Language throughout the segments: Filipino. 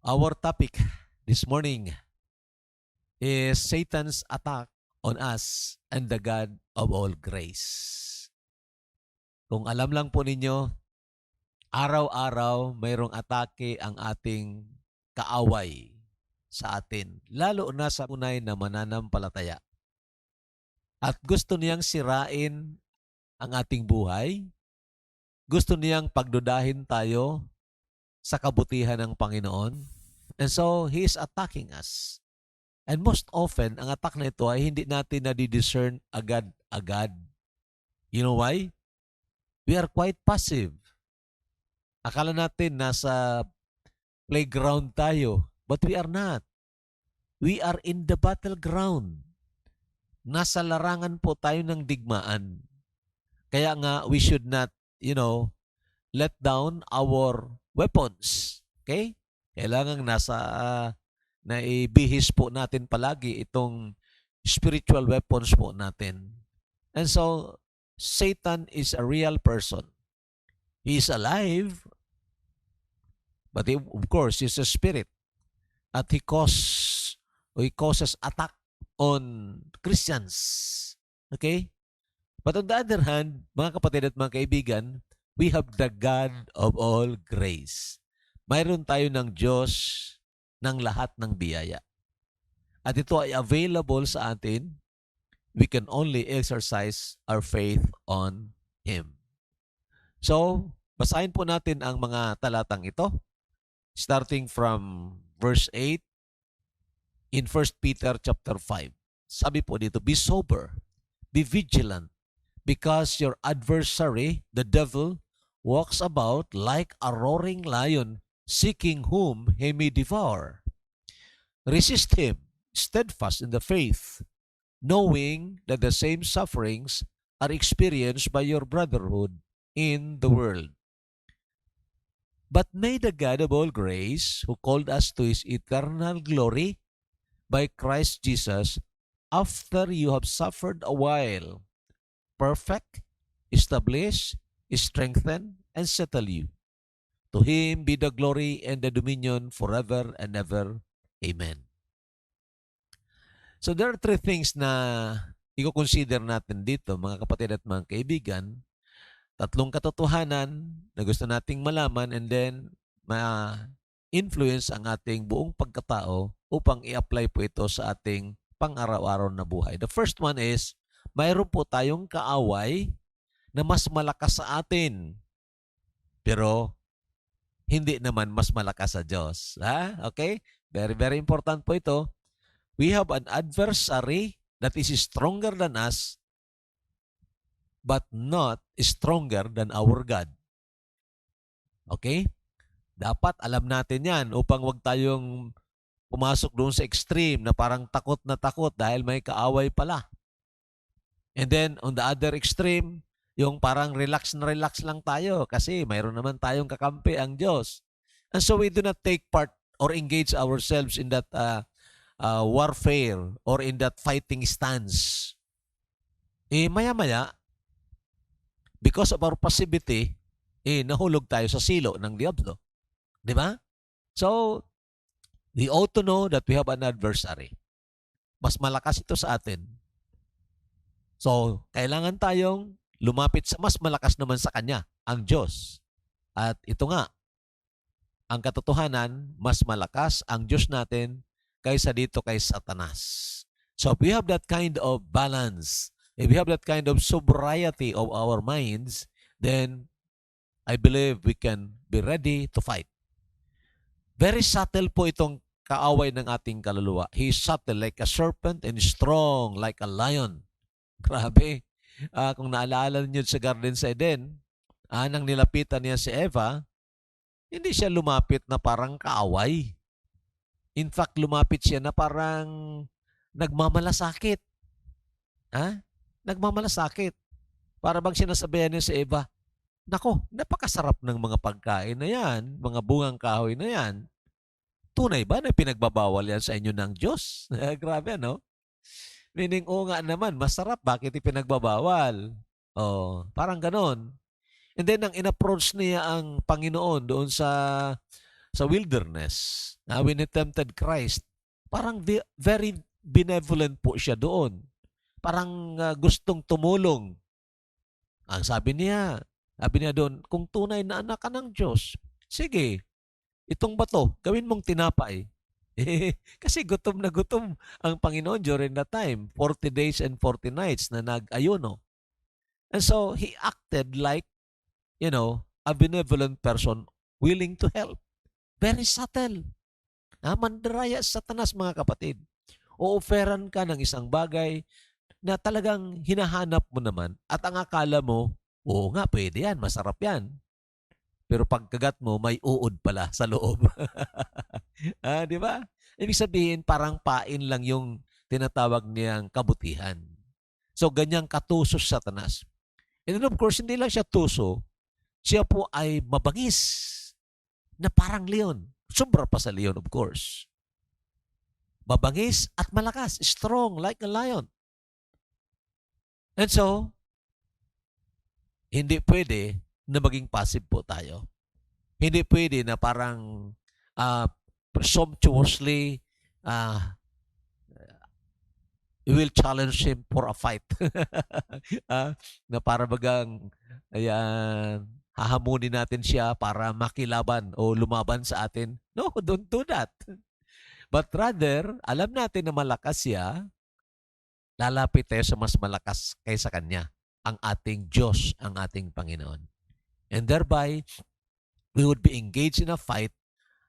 Our topic this morning is Satan's attack on us and the God of all grace. Kung alam lang po ninyo, araw-araw mayroong atake ang ating kaaway sa atin, lalo na sa tunay na mananampalataya. At gusto niyang sirain ang ating buhay, gusto niyang pagdudahin tayo sa kabutihan ng Panginoon. And so, He is attacking us. And most often, ang attack na ito ay hindi natin nadidiscern agad-agad. You know why? We are quite passive. Akala natin nasa playground tayo, but we are not. We are in the battleground. Nasa larangan po tayo ng digmaan. Kaya nga, we should not, let down our weapons. Okay? Kailangan naibihis po natin palagi itong spiritual weapons po natin. And so, Satan is a real person. He is alive, but of course, he's a spirit. At he causes attack on Christians. Okay? But on the other hand, mga kapatid at mga kaibigan, we have the God of all grace. Mayroon tayo ng Diyos ng lahat ng biyaya. At ito ay available sa atin. We can only exercise our faith on Him. So, basahin po natin ang mga talatang ito. Starting from verse 8 in 1 Peter chapter 5. Sabi po dito, be sober, be vigilant, because your adversary, the devil, walks about like a roaring lion, seeking whom he may devour. Resist him, steadfast in the faith, knowing that the same sufferings are experienced by your brotherhood in the world. But may the God of all grace, who called us to His eternal glory by Christ Jesus, after you have suffered a while, perfect, establish, strengthen, and settle you. To Him be the glory and the dominion forever and ever. Amen. So there are three things na i-consider natin dito, mga kapatid at mga kaibigan. Tatlong katotohanan na gusto nating malaman and then ma-influence ang ating buong pagkatao upang i-apply po ito sa ating pang-araw-araw na buhay. The first one is, mayroon po tayong kaaway na mas malakas sa atin. Pero hindi naman mas malakas sa Diyos. Okay? Very, very important po ito. We have an adversary that is stronger than us, but not stronger than our God. Okay? Dapat alam natin yan upang wag tayong pumasok doon sa extreme na parang takot na takot dahil may kaaway pala. And then, on the other extreme, yung parang relax na relax lang tayo kasi mayroon naman tayong kakampi ang Diyos. And so we do not take part or engage ourselves in that warfare or in that fighting stance. Maya-maya, because of our passivity, nahulog tayo sa silo ng diablo. Di ba? So, we ought to know that we have an adversary. Mas malakas ito sa atin. So, kailangan tayong lumapit sa mas malakas naman sa Kanya, ang Diyos. At ito nga, ang katotohanan, mas malakas ang Diyos natin kaysa dito kay Satanas. So, if we have that kind of balance, if we have that kind of sobriety of our minds, then I believe we can be ready to fight. Very subtle po itong kaaway ng ating kaluluwa. He is subtle like a serpent and strong like a lion. Grabe. Kung naalala niyo sa Garden sa Eden, nang nilapitan niya si Eva, hindi siya lumapit na parang kaaway. In fact, lumapit siya na parang nagmamalasakit. Nagmamalasakit. Para bang sinasabihan niya si Eva, nako, napakasarap ng mga pagkain na yan, mga bungang kahoy na yan. Tunay ba na pinagbabawal yan sa inyo ng Diyos? Grabe, no? Meaning, nga naman, masarap. Bakit ipinagbabawal? Parang ganon. And then, nang in-approach niya ang Panginoon doon sa sa wilderness, when he tempted Christ, parang very benevolent po siya doon. Parang gustong tumulong. Ang sabi niya doon, kung tunay na anak ka ng Diyos, sige, itong bato, gawin mong tinapay. Kasi gutom na gutom ang Panginoon during that time, 40 days and 40 nights na nag-ayuno. And so, he acted like, a benevolent person willing to help. Very subtle. Mandaraya sa Satanas, mga kapatid. O-offeran ka ng isang bagay na talagang hinahanap mo naman at ang akala mo, oo nga, pwede yan, masarap yan. Pero pagkagat mo, may uod pala sa loob. Di ba? Ibig sabihin, parang pain lang yung tinatawag niyang kabutihan. So, ganyang katuso sa Satanas. And then of course, hindi lang siya tuso, siya po ay mabangis na parang leon. Sobra pa sa leon, of course. Mabangis at malakas, strong like a lion. And so, hindi pwede na maging passive po tayo. Hindi pwede na parang presumptuously we will challenge him for a fight. Na para bagang hahamunin natin siya para makilaban o lumaban sa atin. No, don't do that. But rather, alam natin na malakas siya, lalapit tayo sa mas malakas kaysa kanya, ang ating Diyos, ang ating Panginoon. And thereby, we would be engaged in a fight,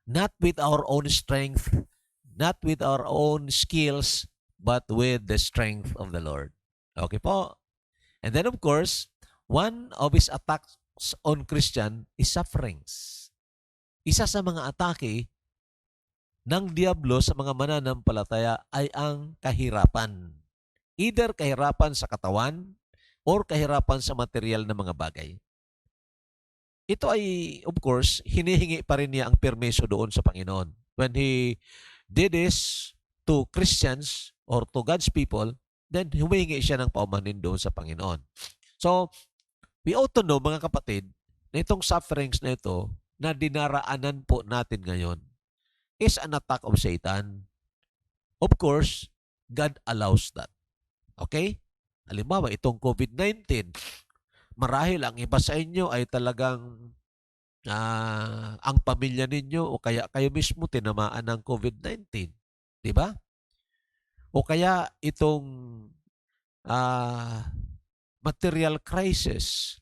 not with our own strength, not with our own skills, but with the strength of the Lord. Okay po? And then of course, one of his attacks on Christian is sufferings. Isa sa mga atake ng Diablo sa mga mananampalataya ay ang kahirapan. Either kahirapan sa katawan or kahirapan sa material na mga bagay. Ito ay, of course, hinihingi pa rin niya ang permiso doon sa Panginoon. When he did this to Christians or to God's people, then humingi siya ng paumanhin doon sa Panginoon. So, we ought to know, mga kapatid, na itong sufferings na ito na dinaraanan po natin ngayon is an attack of Satan. Of course, God allows that. Okay? Halimbawa, itong COVID-19, marahil ang iba sa inyo ay talagang ang pamilya ninyo o kaya kayo mismo tinamaan ng COVID-19. Di ba? O kaya itong material crisis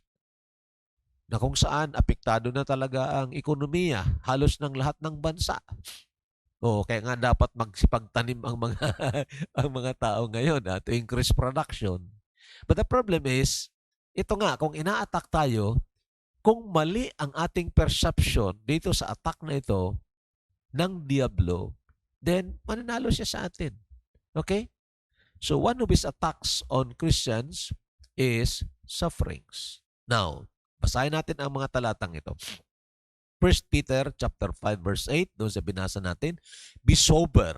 na kung saan apektado na talaga ang ekonomiya halos ng lahat ng bansa. O kaya nga dapat magsipagtanim ang mga ang mga tao ngayon to increase production. But the problem is, ito nga, kung ina-attack tayo, kung mali ang ating perception dito sa attack na ito ng Diablo, then mananalo siya sa atin. Okay? So one of his attacks on Christians is sufferings. Now, basahin natin ang mga talatang ito. 1 Peter chapter 5 verse 8, doon sa binasa natin, be sober.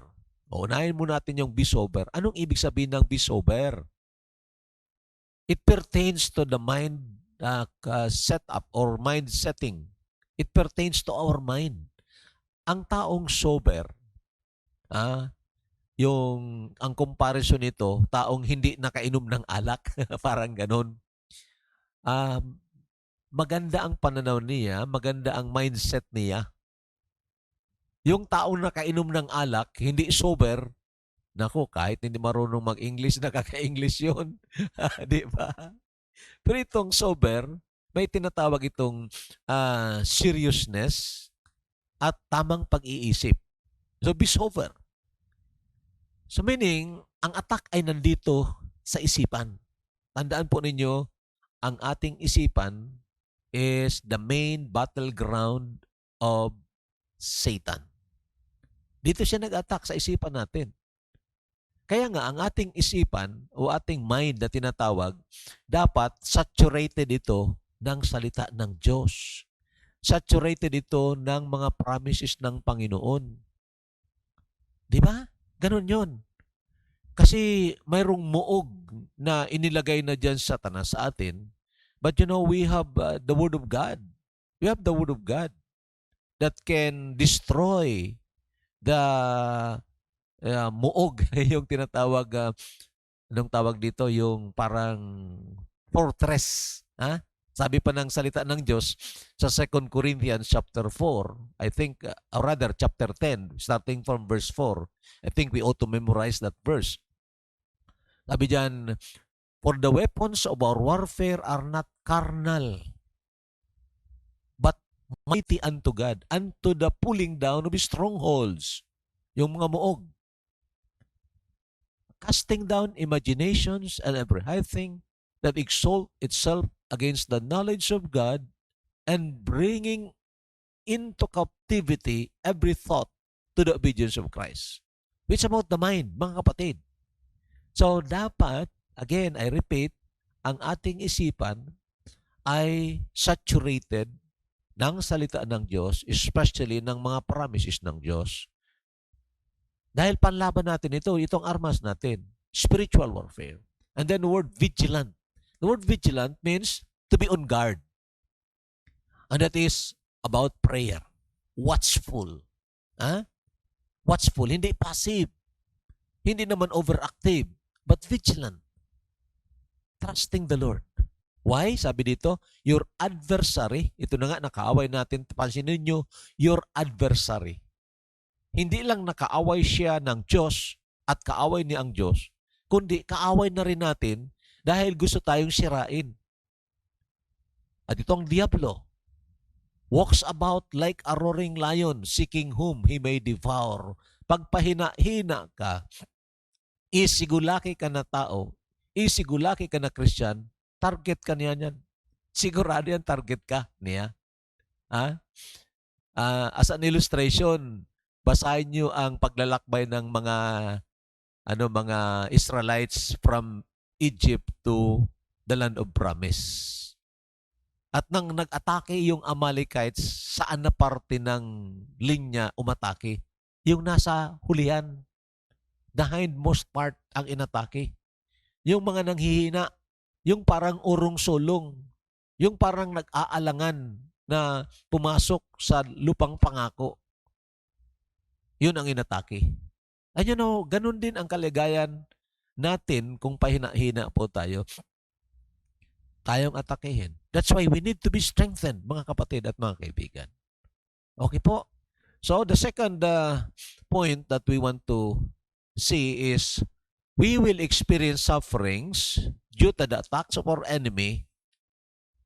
Unahin mo natin yung be sober. Anong ibig sabihin ng be sober? It pertains to the mind setup or mind setting. It pertains to our mind. Ang taong sober, ang comparison nito, taong hindi nakainom ng alak, parang ganon. Maganda ang pananaw niya, maganda ang mindset niya. Yung taong nakainom ng alak, hindi sober, nako, kahit hindi marunong mag-English, nakaka-English yun. Di ba? Pero itong sober, may tinatawag itong seriousness at tamang pag-iisip. So, be sober. So, meaning, ang attack ay nandito sa isipan. Tandaan po ninyo, ang ating isipan is the main battleground of Satan. Dito siya nag-attack sa isipan natin. Kaya nga, ang ating isipan o ating mind na tinatawag, dapat saturated ito ng salita ng Diyos. Saturated ito ng mga promises ng Panginoon. Di ba? Ganon yon. Kasi mayroong muog na inilagay na dyan sa Satanas sa atin. But we have the Word of God. We have the Word of God. that can destroy the muog, yung tinatawag, anong tawag dito, yung parang fortress. Ha? Sabi pa ng salita ng Diyos sa 2 Corinthians chapter 4, I think, or rather chapter 10, starting from verse 4. I think we ought to memorize that verse. Sabi diyan, for the weapons of our warfare are not carnal, but mighty unto God, unto the pulling down of strongholds. Yung mga muog. Casting down imaginations and every high thing that exalt itself against the knowledge of God, and bringing into captivity every thought to the obedience of Christ. It's about the mind, mga kapatid. So dapat, again, I repeat, ang ating isipan ay saturated ng salita ng Diyos, especially ng mga promises ng Diyos. Dahil panlaban natin ito, itong armas natin, spiritual warfare. And then the word vigilant. The word vigilant means to be on guard. And that is about prayer. Watchful. Watchful, hindi passive. Hindi naman overactive, but vigilant. Trusting the Lord. Why? Sabi dito, your adversary, ito na nga, nakaaway natin, pansinin nyo, your adversary. Hindi lang nakaaway siya ng Diyos at kaaway niya ang Diyos, kundi kaaway na rin natin dahil gusto tayong sirain. At itong Diablo walks about like a roaring lion, seeking whom he may devour. Pagpahina-hina ka, isigulaki ka na tao, isigulaki ka na Christian, target ka niya niyan. Sigurado yan, target ka niya. As an illustration, basahin niyo ang paglalakbay ng mga Israelites from Egypt to the land of promise. At nang nag-atake yung Amalekites, saan na parte ng linya umatake? Yung nasa hulihan, the hindmost part ang inatake. Yung mga nanghihina, yung parang urong-sulong, yung parang nag-aalangan na pumasok sa lupang pangako. Yun ang inatake. And ganun din ang kaligayan natin kung pahina-hina po tayo. Tayong atakehin. That's why we need to be strengthened, mga kapatid at mga kaibigan. Okay po? So, the second point that we want to see is we will experience sufferings due to the attacks of our enemy,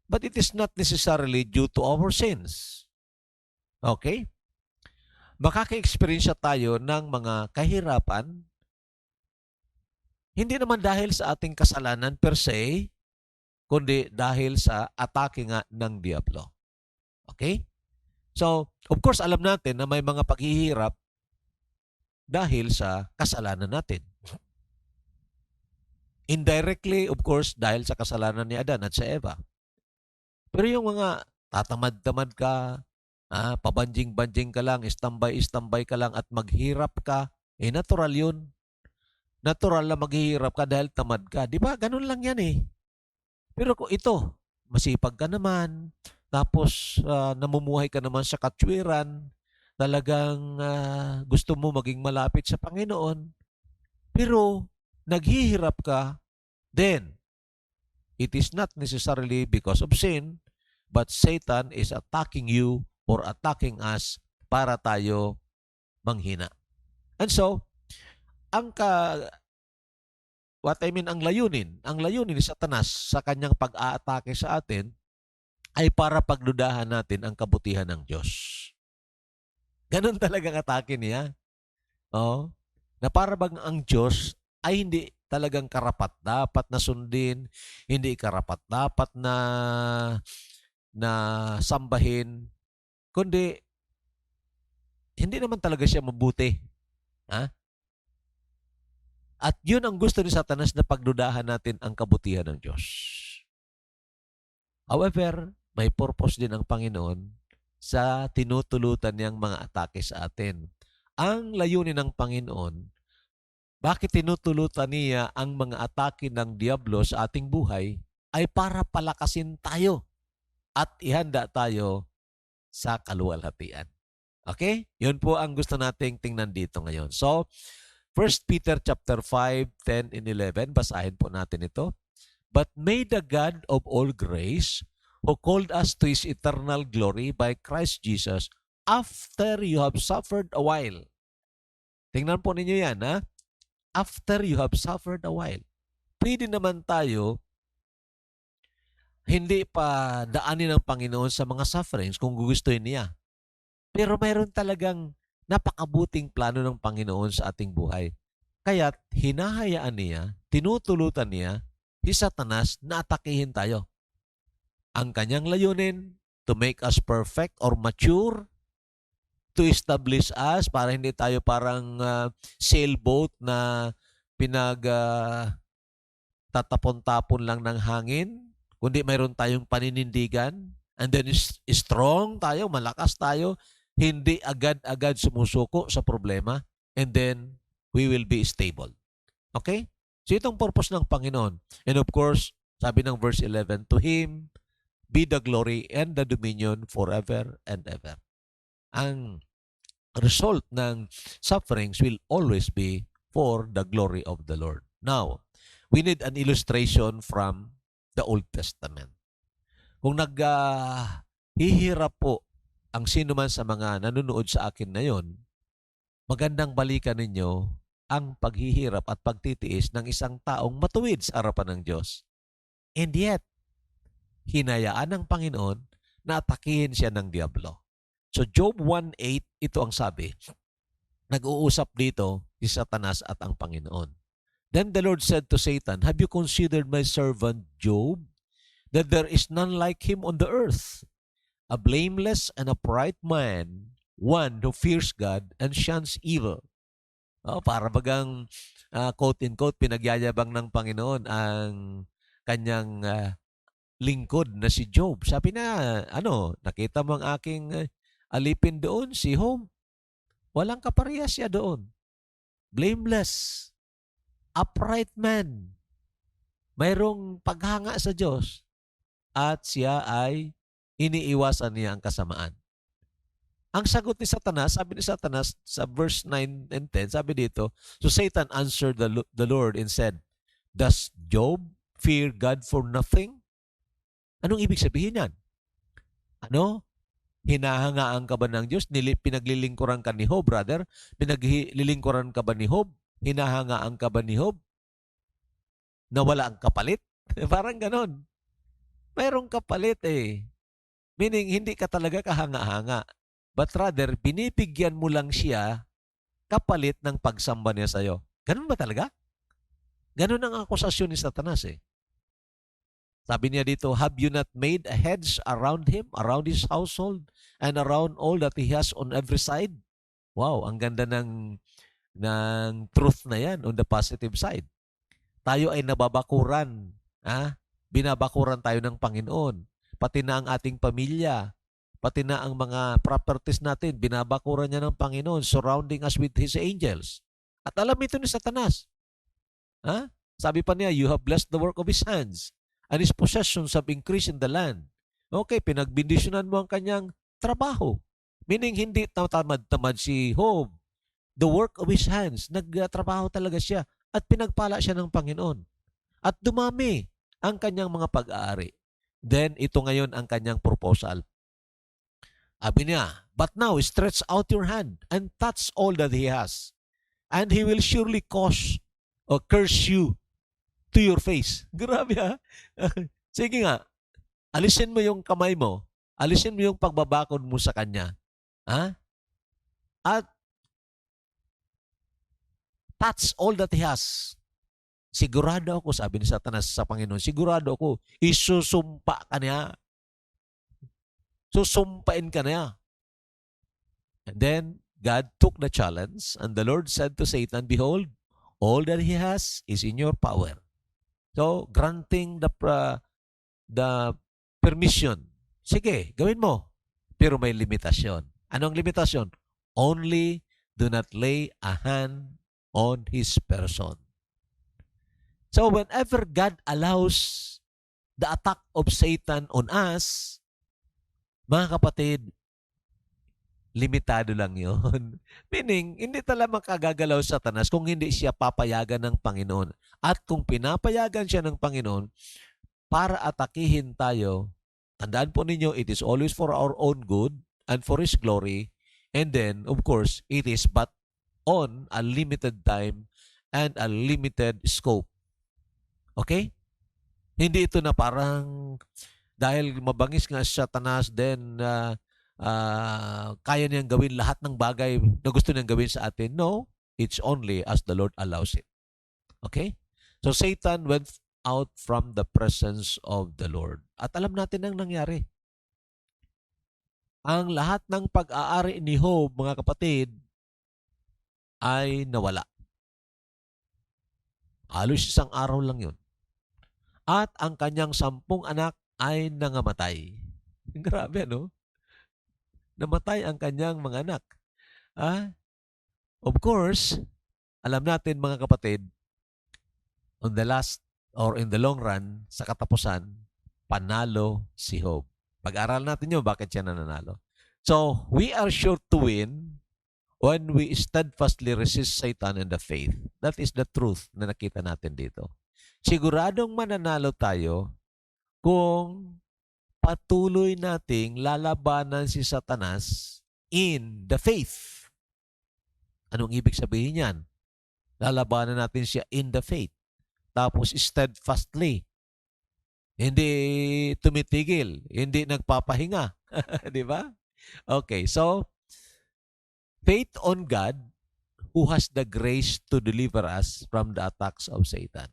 but it is not necessarily due to our sins. Okay? Makaka-experience tayo ng mga kahirapan, hindi naman dahil sa ating kasalanan per se, kundi dahil sa atake nga ng Diablo. Okay? So, of course, alam natin na may mga paghihirap dahil sa kasalanan natin. Indirectly, of course, dahil sa kasalanan ni Adan at sa Eva. Pero yung mga tatamad-tamad ka, pabanjing-banjing ka lang, istambay-istambay ka lang at maghirap ka, natural yun. Natural na maghihirap ka dahil tamad ka. Di ba? Ganun lang yan eh. Pero kung ito, masipag ka naman, tapos namumuhay ka naman sa katwiran, talagang gusto mo maging malapit sa Panginoon, pero naghihirap ka, then it is not necessarily because of sin, but Satan is attacking you or attacking us para tayo manghina. And so, ang layunin ni Satanas sa kanyang pag-aatake sa atin ay para pagdudahan natin ang kabutihan ng Diyos. Ganun talagang atake niya. Na para bang ang Diyos ay hindi talagang karapat-dapat na sundin, hindi karapat-dapat na sambahin, kundi hindi naman talaga siya mabuti. At yun ang gusto ni Satanas na pagdudahan natin ang kabutihan ng Diyos. However, may purpose din ang Panginoon sa tinutulutan niyang mga atake sa atin. Ang layunin ng Panginoon, bakit tinutulutan niya ang mga atake ng Diablo sa ating buhay, ay para palakasin tayo at ihanda tayo sa kaluwalhatian. Okay? Yun po ang gusto nating tingnan dito ngayon. So, First Peter chapter 5, 10 and 11, basahin po natin ito. But may the God of all grace, who called us to His eternal glory by Christ Jesus, after you have suffered a while. Tingnan po ninyo yan, ha? After you have suffered a while. Pwede naman tayo hindi pa daanin ng Panginoon sa mga sufferings kung gugustuhin niya. Pero mayroon talagang napakabuting plano ng Panginoon sa ating buhay. Kaya't hinahayaan niya, tinutulutan niya, si Satanas na atakihin tayo. Ang kanyang layunin, to make us perfect or mature, to establish us para hindi tayo parang sailboat na tatapon-tapon lang ng hangin, kundi mayroon tayong paninindigan, and then strong tayo, malakas tayo, hindi agad-agad sumusuko sa problema, and then we will be stable. Okay? So itong purpose ng Panginoon. And of course, sabi ng verse 11, to Him be the glory and the dominion forever and ever. Ang result ng sufferings will always be for the glory of the Lord. Now, we need an illustration from the Old Testament. Kung naghihirap po ang sino man sa mga nanonood sa akin ngayon, magandang balikan ninyo ang paghihirap at pagtitiis ng isang taong matuwid sa harapan ng Diyos. And yet, hinayaan ng Panginoon na atakihin siya ng diablo. So Job 1:8, ito ang sabi. Nag-uusap dito si Satanas at ang Panginoon. Then the Lord said to Satan, have you considered my servant Job, that there is none like him on the earth, a blameless and upright man, one who fears God and shuns evil? Para bagang quote-in-quote, pinagyayabang ng Panginoon ang kanyang lingkod na si Job. Sabi na, nakita mo ang aking alipin doon, si Job. Walang kaparehas siya doon. Blameless, upright man, mayroong paghanga sa Diyos, at siya ay iniiwasan niya ang kasamaan. Ang sagot ni Satanas, sabi ni Satanas sa verse 9 and 10, sabi dito, so Satan answered the Lord and said, does Job fear God for nothing? Anong ibig sabihin yan? Hinahangaan ka ba ng Diyos? Pinaglilingkuran ka ni Job, brother? Pinaglilingkuran ka ba ni Job? Hinahangaan ka ba ni Job? Na wala ang kapalit? Parang ganon. Mayroong kapalit eh. Meaning, hindi ka talaga kahanga-hanga. But rather, binibigyan mo lang siya kapalit ng pagsamba niya sa'yo. Ganun ba talaga? Ganun ang akusasyon ni Satanas eh. Sabi niya dito, have you not made a hedge around him, around his household, and around all that he has on every side? Wow, ang ganda ng truth na yan on the positive side. Tayo ay nababakuran. Binabakuran tayo ng Panginoon. Pati na ang ating pamilya, pati na ang mga properties natin, binabakuran niya ng Panginoon, surrounding us with His angels. At alam ito ni Satanas. Sabi pa niya, you have blessed the work of His hands, and His possessions have increased in the land. Okay, pinagbindisyonan mo ang kanyang trabaho. Meaning, hindi tamad-tamad si Job. The work of His hands, nagtrabaho talaga siya at pinagpala siya ng Panginoon. At dumami ang kanyang mga pag-aari. Then, ito ngayon ang kanyang proposal. Sabi niya, but now stretch out your hand and touch all that he has, and he will surely cause or curse you to your face. Grabe ha? Sige nga, alisin mo yung kamay mo, alisin mo yung pagbabakod mo sa kanya. At touch all that he has. Sigurado ako, sabi ni Satanas sa Panginoon, sigurado ako, isusumpa ka niya. Susumpain ka niya. And then, God took the challenge, and the Lord said to Satan, behold, all that he has is in your power. So, granting the permission. Sige, gawin mo. Pero may limitasyon. Anong limitasyon? Only do not lay a hand on his person. So, whenever God allows the attack of Satan on us, mga kapatid, limitado lang yun. Meaning, hindi talaga makagagalaw sa Satanas kung hindi siya papayagan ng Panginoon. At kung pinapayagan siya ng Panginoon para atakihin tayo, tandaan po ninyo, it is always for our own good and for His glory. And then, of course, it is but on a limited time and a limited scope. Okay? Hindi ito na parang dahil mabangis nga si Satanas, then kaya niyang gawin lahat ng bagay na gusto niyang gawin sa atin. No, it's only as the Lord allows it. Okay? So Satan went out from the presence of the Lord. At alam natin ang nangyari. Ang lahat ng pag-aari ni Job, mga kapatid, ay nawala. Halos isang araw lang yun. At ang kanyang 10 anak ay nangamatay. Grabe, no? Namatay ang kanyang mga anak. Of course, alam natin mga kapatid, on the last or in the long run, sa katapusan, panalo si Job. Pag-aral natin yun, bakit siya nananalo. So, we are sure to win when we steadfastly resist Satan and the faith. That is the truth na nakita natin dito. Siguradong mananalo tayo kung patuloy nating lalabanan si Satanas in the faith. Anong ibig sabihin yan? Lalabanan natin siya in the faith. Tapos steadfastly. Hindi tumitigil. Hindi nagpapahinga. Di ba? Okay, so faith on God who has the grace to deliver us from the attacks of Satan.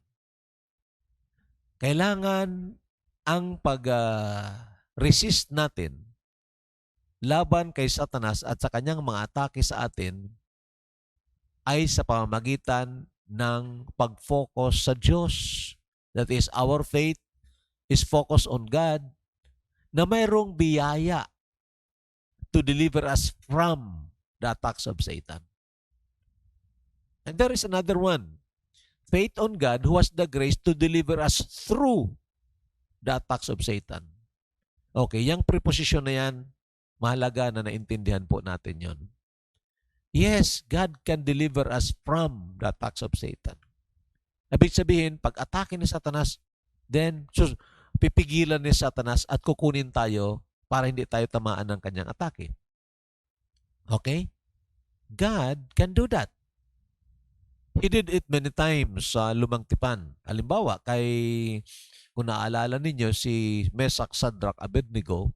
Kailangan ang pag-resist natin laban kay Satanas at sa kanyang mga atake sa atin ay sa pamamagitan ng pag-focus sa Diyos. That is, our faith is focused on God na mayroong biyaya to deliver us from the attacks of Satan. And there is another one. Faith on God who has the grace to deliver us through the attacks of Satan. Okay, yung preposition na yan, mahalaga na naintindihan po natin yon. Yes, God can deliver us from the attacks of Satan. Ibig sabihin, pag atake ni Satanas, then pipigilan ni Satanas at kukunin tayo para hindi tayo tamaan ng kanyang atake. Okay? God can do that. He did it many times sa lumang tipan. Halimbawa, kung naalala ninyo, si Meshach, Shadrach, Abednego,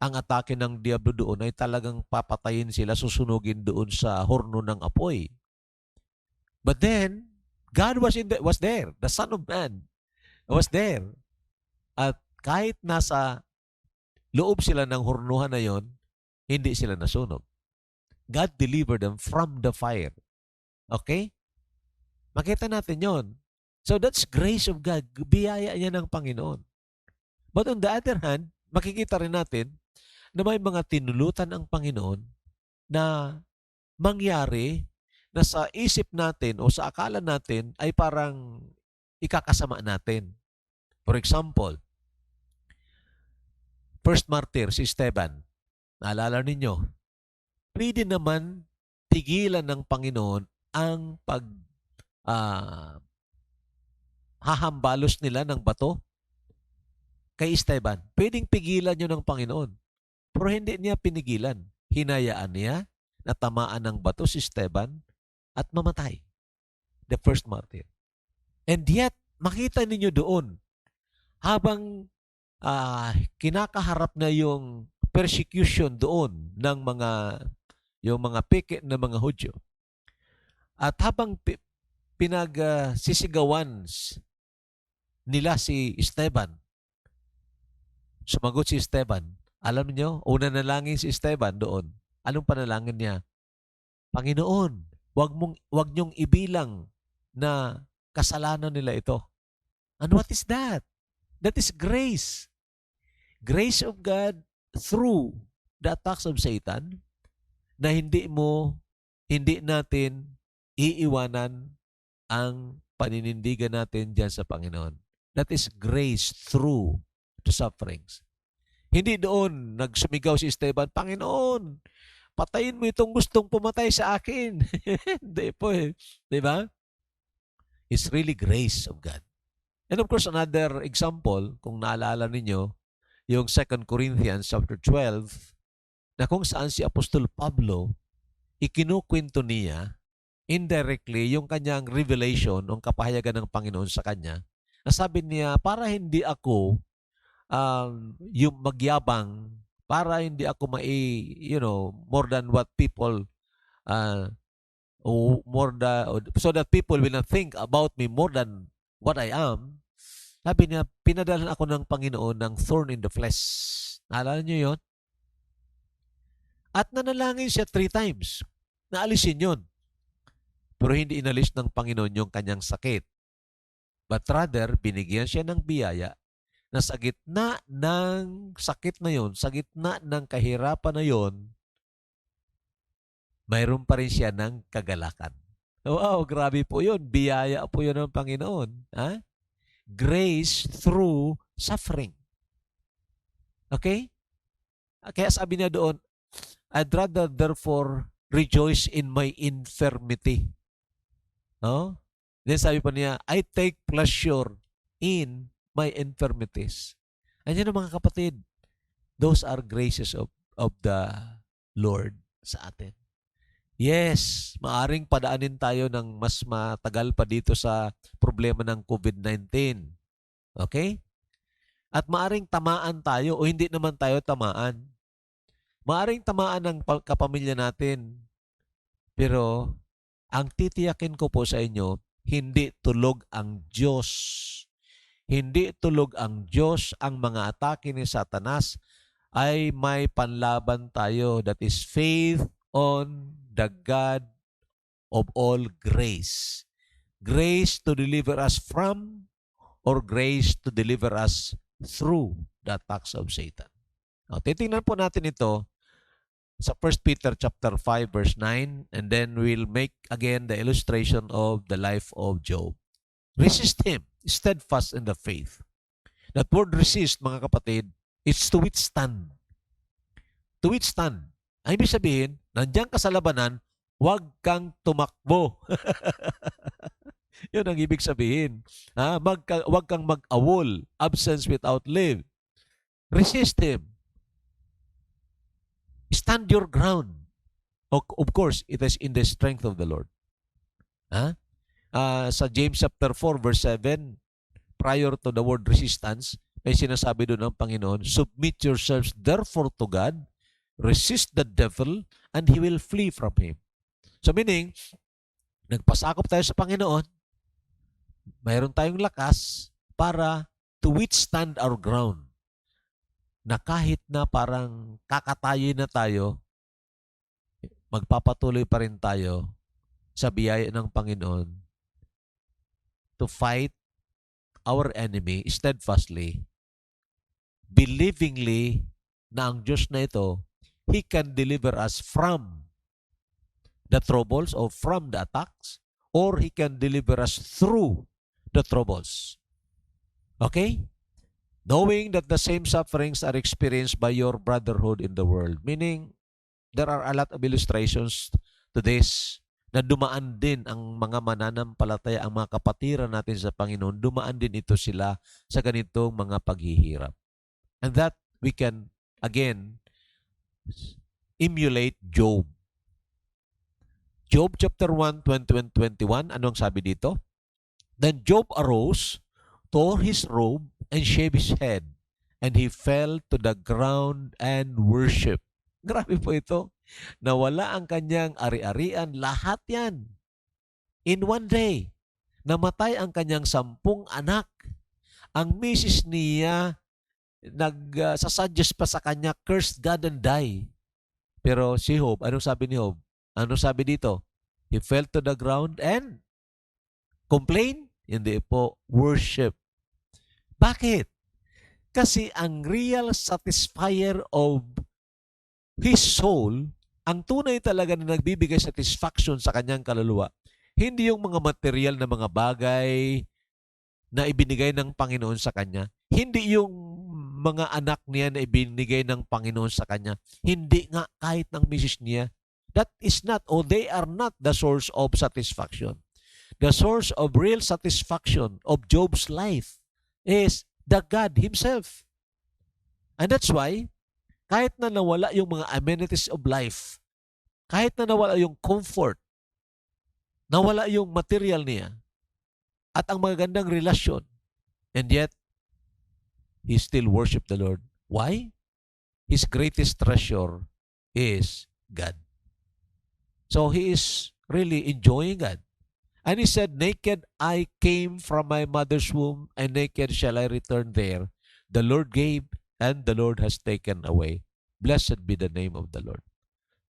ang atake ng Diablo doon ay talagang papatayin sila, susunugin doon sa horno ng apoy. But then, God was there. The Son of Man was there. At kahit nasa loob sila ng hornuhan na yon, hindi sila nasunog. God delivered them from the fire. Okay? Makita natin yon. So that's grace of God. Biyaya niya ng Panginoon. But on the other hand, makikita rin natin na may mga tinulutan ang Panginoon na mangyari na sa isip natin o sa akala natin ay parang ikakasama natin. For example, first martyr, si Esteban. Naalala ninyo, pwede naman tigilan ng Panginoon ang hahambalos nila ng bato kay Esteban. Pwedeng pigilan nyo ng Panginoon. Pero hindi niya pinigilan. Hinayaan niya na tamaan ng bato si Esteban at mamatay. The first martyr. And yet, makita ninyo doon, habang kinakaharap na yung persecution doon ng yung mga peke na mga Hudyo. At habang pinagsisigawan nila si Esteban, sumagot si Esteban. Alam niyo, una nalangin si Esteban doon. Anong panalangin niya? Panginoon, wag niyong ibilang na kasalanan nila ito. And what is that? That is grace. Grace of God through the attacks of Satan na hindi natin iiwanan ang paninindigan natin dyan sa Panginoon. That is grace through the sufferings. Hindi doon nagsumigaw si Esteban, Panginoon, patayin mo itong gustong pumatay sa akin. Hindi po eh. Di ba? It's really grace of God. And of course, another example, kung naalala ninyo, yung 2 Corinthians chapter 12, na kung saan si Apostol Pablo, ikinukwento niya indirectly yung kanyang revelation, yung kapahayagan ng Panginoon sa kanya, na sabi niya, para hindi ako yung magyabang, para hindi ako more than what people, so that people will not think about me more than what I am. Sabi niya, pinadalan ako ng Panginoon ng thorn in the flesh. Naalala niyo yun? At nanalangin siya 3 times. Naalisin yun. Pero hindi inalis ng Panginoon yung kanyang sakit. But rather, binigyan siya ng biyaya na sa gitna ng sakit na yon, sa gitna ng kahirapan na yon, mayroon pa rin siya ng kagalakan. Wow, grabe po yun. Biyaya po yun ng Panginoon. Ha? Grace through suffering. Okay? Kaya sabi niya doon, I'd rather therefore rejoice in my infirmity. No? Then sabi pa niya, I take pleasure in my infirmities. Andiyan mga kapatid, those are graces of the Lord sa atin. Yes, maaring padaanin tayo ng mas matagal pa dito sa problema ng COVID-19. Okay? At maaring tamaan tayo o hindi naman tayo tamaan. Maaring tamaan ng kapamilya natin. Pero ang titiyakin ko po sa inyo, hindi tulog ang Diyos. Hindi tulog ang Diyos. Ang mga atake ni Satanas ay may panlaban tayo. That is faith on the God of all grace. Grace to deliver us from or grace to deliver us through the attacks of Satan. Now, titingnan po natin ito sa 1 Peter chapter 5 verse 9, and then we'll make again the illustration of the life of Job. Resist him, steadfast in the faith. That word resist, mga kapatid, it's to withstand. To withstand. Ay, ibig sabihin, nandiyan ka sa labanan, huwag kang tumakbo. Yun ang ibig sabihin. Huwag kang mag-awol. Absence without leave. Resist him. Stand your ground. Of course, it is in the strength of the Lord. Sa James chapter 4 verse 7, prior to the word resistance, may sinasabi doon ng Panginoon, submit yourselves therefore to God, resist the devil, and he will flee from him. So meaning, nagpasakop tayo sa Panginoon, mayroon tayong lakas para to withstand our ground. Na kahit na parang kakatayin na tayo, magpapatuloy pa rin tayo sa biyaya ng Panginoon to fight our enemy steadfastly, believingly na ang Diyos na ito, He can deliver us from the troubles or from the attacks, or He can deliver us through the troubles. Okay? Knowing that the same sufferings are experienced by your brotherhood in the world. Meaning, there are a lot of illustrations to this na dumaan din ang mga mananampalataya, ang mga kapatiran natin sa Panginoon, dumaan din ito sila sa ganitong mga paghihirap. And that we can, again, emulate Job. Job chapter 1, 20 and 21, anong sabi dito? Then Job arose, tore his robe, and shaved his head, and he fell to the ground and worshiped. Grabe po ito. Nawala ang kanyang ari-arian, lahat yan. In one day, namatay ang kanyang 10 anak. Ang misis niya, nagsasuggest pa sa kanya, curse God and die. Pero si Job, anong sabi ni Job? Anong sabi dito? He fell to the ground and complain? Hindi po, worship. Bakit? Kasi ang real satisfier of his soul, ang tunay talaga na nagbibigay satisfaction sa kanyang kaluluwa, hindi yung mga material na mga bagay na ibinigay ng Panginoon sa kanya, hindi yung mga anak niya na ibinigay ng Panginoon sa kanya. Hindi nga kahit ng misis niya. That is not, or they are not the source of satisfaction. The source of real satisfaction of Job's life is the God Himself. And that's why, kahit na nawala yung mga amenities of life, kahit na nawala yung comfort, nawala yung material niya, at ang magagandang relasyon, and yet, he still worship the Lord. Why? His greatest treasure is God. So he is really enjoying God. And he said, naked I came from my mother's womb, and naked shall I return there. The Lord gave, and the Lord has taken away. Blessed be the name of the Lord.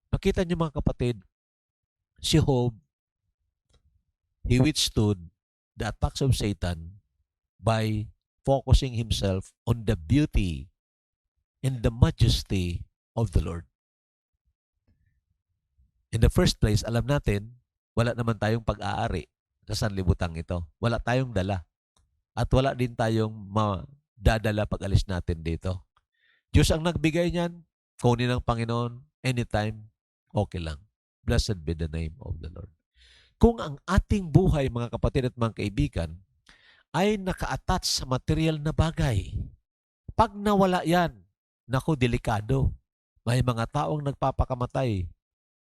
Makita niyo mga kapatid, si Job, he withstood the attacks of Satan by focusing himself on the beauty and the majesty of the Lord. In the first place, alam natin, wala naman tayong pag-aari sa sanlibutan ito. Wala tayong dala. At wala din tayong madadala pag alis natin dito. Diyos ang nagbigay niyan, kunin ng Panginoon, anytime, okay lang. Blessed be the name of the Lord. Kung ang ating buhay, mga kapatid at mga kaibigan, ay naka-attach sa material na bagay, pag nawala yan, naku, delikado. May mga taong nagpapakamatay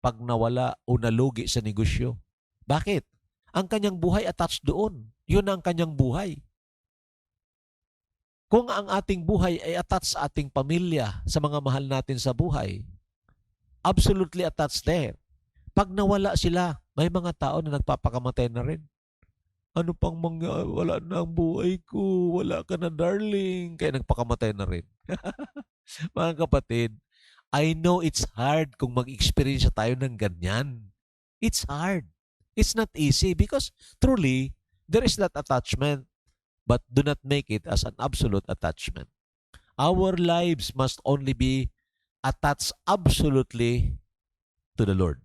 pag nawala o nalugi sa negosyo. Bakit? Ang kanyang buhay attached doon. Yun ang kanyang buhay. Kung ang ating buhay ay attached sa ating pamilya, sa mga mahal natin sa buhay, absolutely attached there. Pag nawala sila, may mga tao na nagpapakamatay na rin. Ano pang wala na ang buhay ko, wala ka na darling, kaya nagpakamatay na rin. Mga kapatid, I know it's hard kung mag-experience tayo ng ganyan. It's hard. It's not easy because truly, there is that attachment, but do not make it as an absolute attachment. Our lives must only be attached absolutely to the Lord.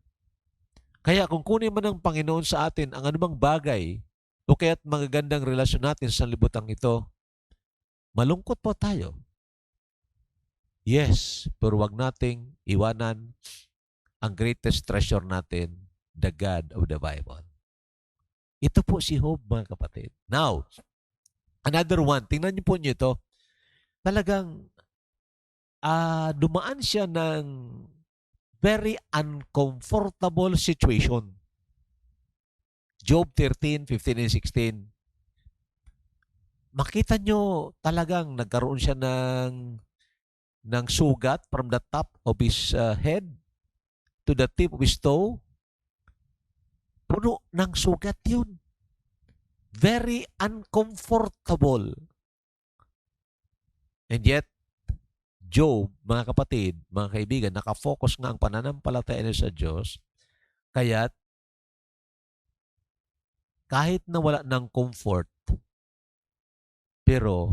Kaya kung kunin man ng Panginoon sa atin ang anumang bagay o kaya't magagandang relasyon natin sa libutang ito, malungkot po tayo. Yes, pero wag nating iwanan ang greatest treasure natin, the God of the Bible. Ito po si Job, mga kapatid. Now, another one, tingnan niyo po niyo ito, talagang dumaan siya ng very uncomfortable situation. Job 13, 15, and 16. Makita nyo talagang nagkaroon siya ng sugat from the top of his head to the tip of his toe. Puno ng sugat yun. Very uncomfortable. And yet, Job, mga kapatid, mga kaibigan, nakafocus nga ang pananampalataya niya sa Diyos. Kaya't kahit na wala ng comfort, pero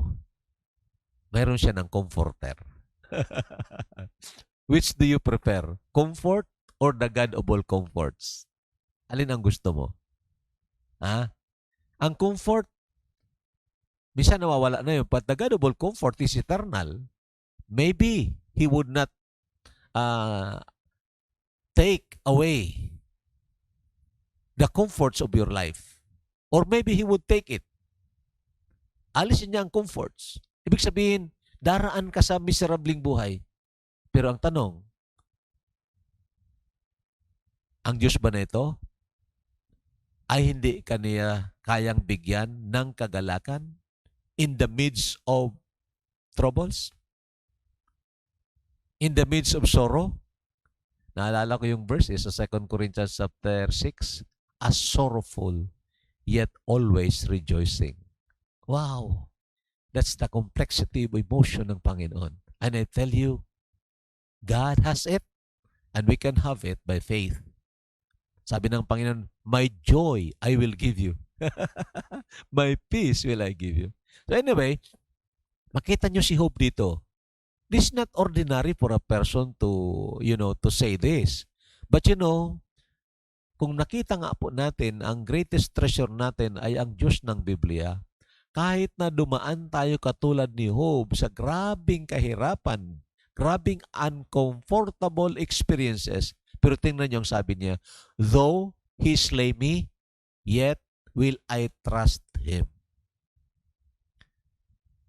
mayroon siya ng comforter. Which do you prefer? Comfort or the God of all comforts? Alin ang gusto mo? Ang comfort, minsan nawawala na yun. But the God of all comfort is eternal. Maybe He would not take away the comforts of your life. Or maybe He would take it. Alisin niya ang comforts. Ibig sabihin, daraan ka sa miserabling buhay. Pero ang tanong, ang Diyos ba na ito ay hindi kaniya kayang bigyan ng kagalakan in the midst of troubles? In the midst of sorrow? Naalala ko yung verse sa 2 Corinthians chapter 6, as sorrowful, yet always rejoicing. Wow! That's the complexity of emotion ng Panginoon. And I tell you, God has it, and we can have it by faith. Sabi ng Panginoon, my joy I will give you. My peace will I give you. So anyway, makita nyo si Job dito. This is not ordinary for a person to, to say this. But kung nakita nga po natin, ang greatest treasure natin ay ang Diyos ng Biblia, kahit na dumaan tayo katulad ni Job sa grabing kahirapan, grabing uncomfortable experiences, pero tingnan niyo ang sabi niya, though he slay me, yet will I trust him.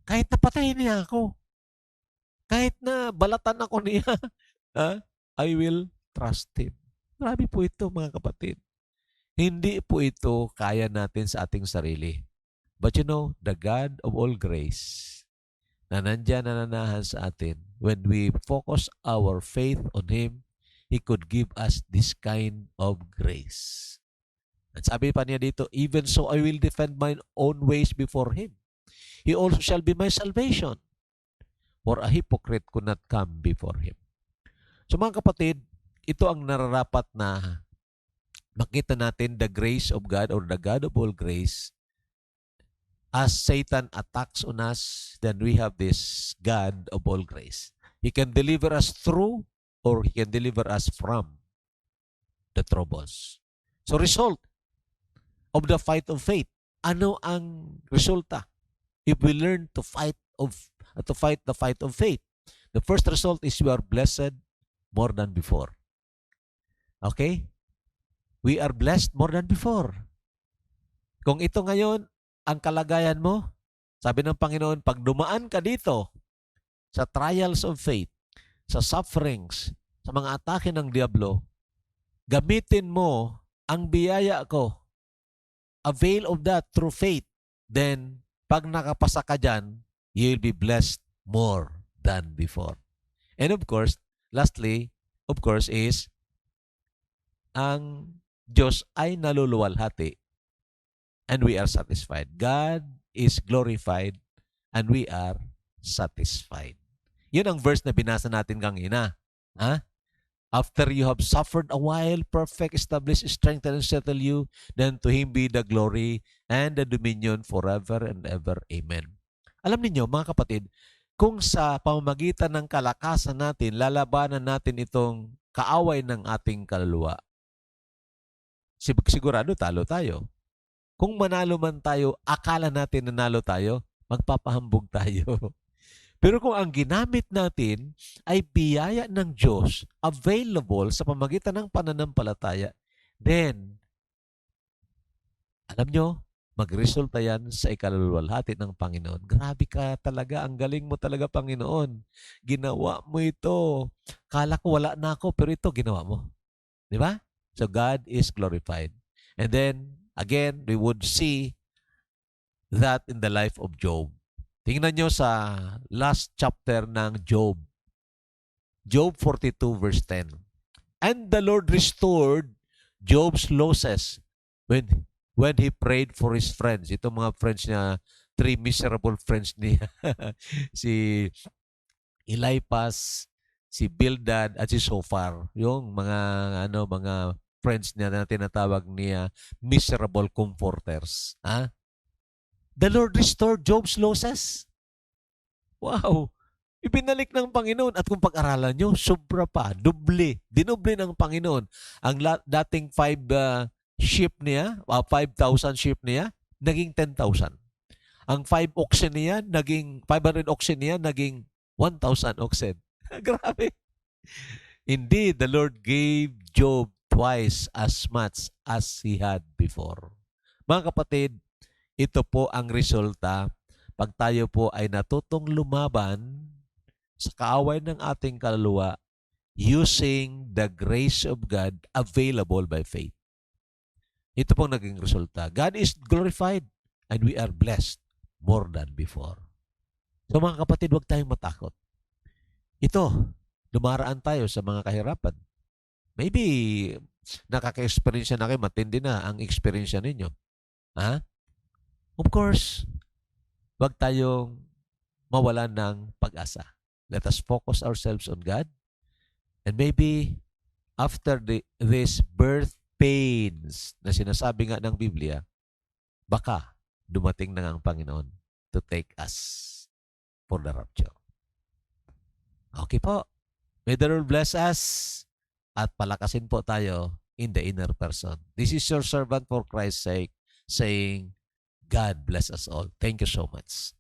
Kahit napatayin niya ako, kahit na balatan ako niya, I will trust him. Grabe po ito, mga kapatid. Hindi po ito kaya natin sa ating sarili. But you know, the God of all grace na nandyan nananahan sa atin, when we focus our faith on Him, He could give us this kind of grace. At sabi pa niya dito, even so I will defend mine own ways before Him. He also shall be my salvation. For a hypocrite could not come before Him. So mga kapatid, ito ang nararapat na makita natin, the grace of God or the God of all grace. As Satan attacks on us, then we have this God of all grace. He can deliver us through or He can deliver us from the troubles. So result of the fight of faith. Ano ang resulta? If we learn to fight the fight of faith, the first result is we are blessed more than before. Okay? We are blessed more than before. Kung ito ngayon ang kalagayan mo, sabi ng Panginoon, pag dumaan ka dito sa trials of faith, sa sufferings, sa mga atake ng diablo, gamitin mo ang biyaya ko. Avail of that through faith. Then, pag nakapasa ka dyan, you'll be blessed more than before. And of course, lastly, of course, is ang Diyos ay naluluwalhati and we are satisfied. God is glorified and we are satisfied. Yun ang verse na binasa natin kanina. After you have suffered a while, perfect, establish, strengthen, and settle you, then to Him be the glory and the dominion forever and ever. Amen. Alam niyo mga kapatid, kung sa pamamagitan ng kalakasan natin, lalabanan natin itong kaaway ng ating kaluluwa, sigurado talo tayo. Kung manalo man tayo, akala natin nanalo tayo, magpapahambog tayo. Pero kung ang ginamit natin ay biyaya ng Diyos available sa pamamagitan ng pananampalataya, then, alam nyo, magresulta yan sa ikaluluwalhati ng Panginoon. Grabe ka talaga, ang galing mo talaga, Panginoon. Ginawa mo ito. Kala ko wala na ako, pero ito ginawa mo. Di ba? So God is glorified. And then, again, we would see that in the life of Job. Tingnan nyo sa last chapter ng Job. Job 42 verse 10. And the Lord restored Job's losses when he prayed for his friends. Ito mga friends niya, 3 miserable friends niya. Si Eliphaz, si Bildad, at si Zophar. Yung mga friends niya na tinatawag niya miserable comforters. The Lord restored Job's losses. Wow! Ibinalik ng Panginoon. At kung pag-aralan nyo, sobra pa. Dinoble ng Panginoon. Ang dating 5,000 sheep niya, naging 10,000. Ang 500 oxen niya, naging 1,000 oxen. Grabe. Indeed, the Lord gave Job twice as much as he had before. Mga kapatid, ito po ang resulta pag tayo po ay natutong lumaban sa kaaway ng ating kaluluwa using the grace of God available by faith. Ito pong naging resulta. God is glorified and we are blessed more than before. So mga kapatid, huwag tayong matakot. Ito, dumaraan tayo sa mga kahirapan. Maybe nakaka-experience na kayo, matindi na ang experience ninyo. Of course, huwag tayong mawalan ng pag-asa. Let us focus ourselves on God. And maybe, after this birth pains na sinasabi nga ng Biblia, baka dumating na ang Panginoon to take us for the rapture. Okay po. May the Lord bless us at palakasin po tayo in the inner person. This is your servant for Christ's sake saying, God bless us all. Thank you so much.